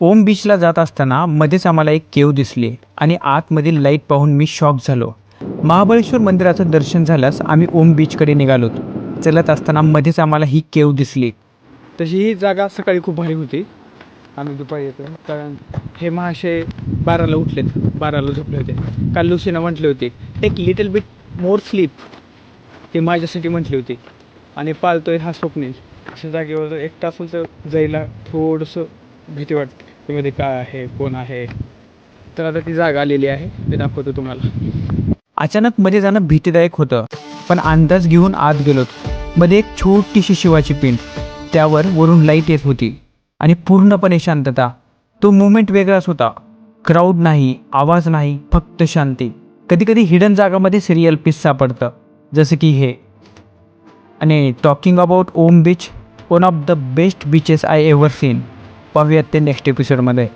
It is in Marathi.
ओम बीचला जात असताना मध्येच आम्हाला एक केव दिसली आणि आतमधील लाईट पाहून मी शॉक झालो. महाबळेश्वर मंदिराचं दर्शन झाल्यास आम्ही ओम बीचकडे निघालो. चलत असताना मध्येच आम्हाला ही केव दिसली. तशी ही जागा सकाळी खूप भारी होती. आम्ही दुपारी येतो कारण हे महाशय 12ला उठलेत, 12ला झोपले होते. काल लुसीना म्हटले होते take little bit more sleep, ते माझ्यासाठी म्हटले होते. आणि पाळतोय हा स्वप्नील. अशा जागेवर एकटा असेल तर जायला थोडंसं भीती वाटते. त्यामध्ये काय आहे, कोण आहे. तर आता ती जागा आलेली आहे, ते दाखवतो तुम्हाला. अचानक मध्ये जाणं भीतीदायक होतं, पण अंदाज घेऊन आत गेलोत. मध्ये एक छोटीशी शिवाची पिंड, त्यावर वरून लाईट येत होती आणि पूर्णपणे शांतता. तो मोमेंट वेगळाच होता. क्राऊड नाही, आवाज नाही, फक्त शांती. कधी कधी हिडन जागामध्ये सिरियल पीस सापडतं, जसं की हे. आणि talking about Om beach, one of the best beaches I ever seen. पाहूयात ते नेक्स्ट एपिसोडमध्ये.